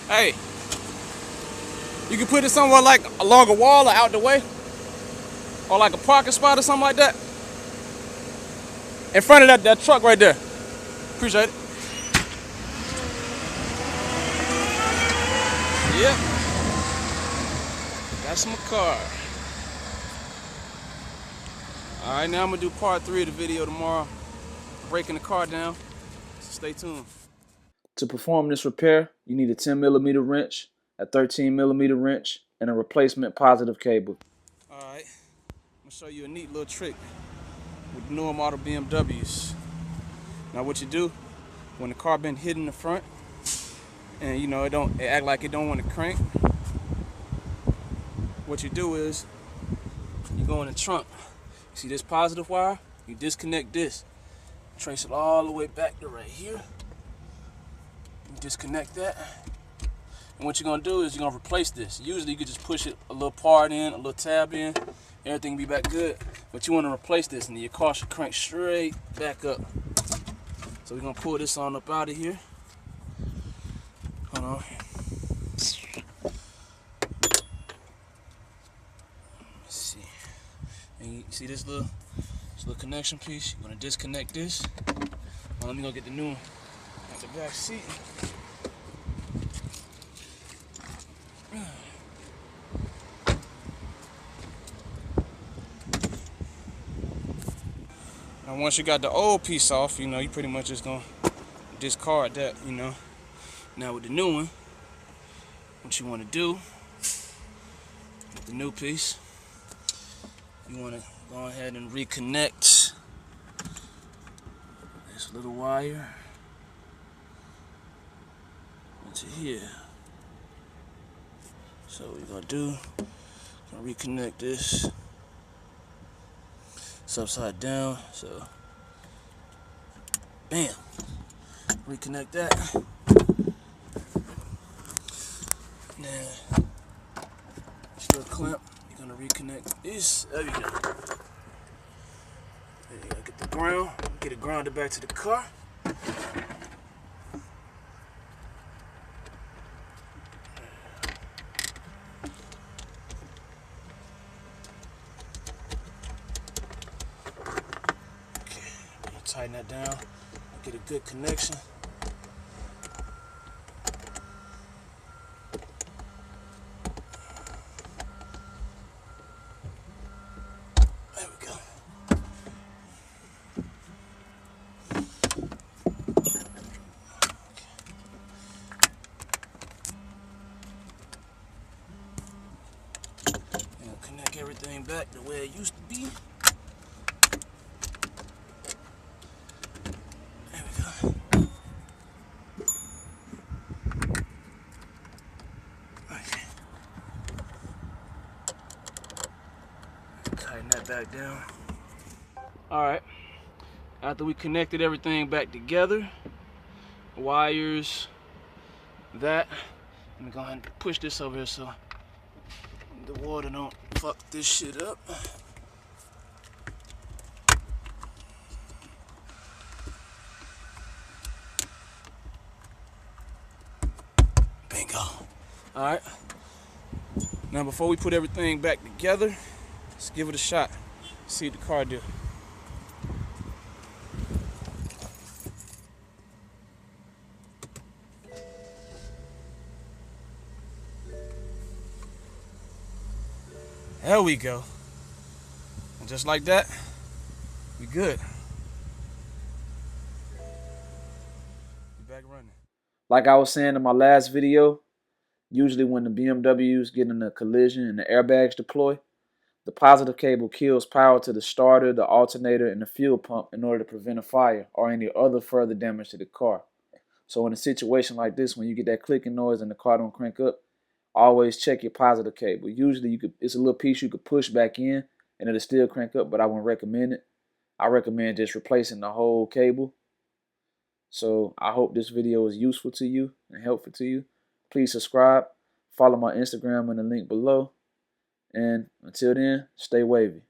Hey, you can put it somewhere like along a wall or out the way, or like a parking spot or something like that. In front of that truck right there. Appreciate it. Yep. That's my car. Alright, now I'm gonna do part 3 of the video tomorrow. Breaking the car down. So stay tuned. To perform this repair, you need a 10mm wrench, a 13mm wrench, and a replacement positive cable. Alright, I'm gonna show you a neat little trick with newer model BMWs. Now what you do, when the car been hit in the front, and it act like it don't want to crank, what you do is, you go in the trunk. See this positive wire? You disconnect this. Trace it all the way back to right here. You disconnect that. And what you're gonna do is you're gonna replace this. Usually you could just push it a little part in, a little tab in, everything will be back good. But you wanna replace this and your car should crank straight back up. So we're gonna pull this on up out of here. Hold on. Let's see. And you see this little connection piece? You're gonna disconnect this. Let me go get the new one out the back seat. Now once you got the old piece off, you pretty much just gonna discard that, Now with the new one, what you wanna do with the new piece, you wanna go ahead and reconnect this little wire into here. So what we're gonna do, reconnect this. It's upside down, so bam, reconnect that. Now, this little clamp, you're gonna reconnect this. There you go. There you go. Get the ground, get it grounded back to the car. Tighten that down, get a good connection. There we go. And connect everything back the way it used to be. Tighten that back down. Alright, after we connected everything back together, wires, let me go ahead and push this over here so the water don't fuck this shit up. Bingo. Alright, now before we put everything back together, let's give it a shot. See what the car do. There we go. And just like that, we good. We back running. Like I was saying in my last video, usually when the BMWs get in a collision and the airbags deploy, the positive cable kills power to the starter, the alternator, and the fuel pump in order to prevent a fire or any other further damage to the car. So in a situation like this, when you get that clicking noise and the car don't crank up, always check your positive cable. Usually it's a little piece you could push back in and it'll still crank up, but I wouldn't recommend it. I recommend just replacing the whole cable. So I hope this video is useful to you and helpful to you. Please subscribe, follow my Instagram in the link below. And until then, stay wavy.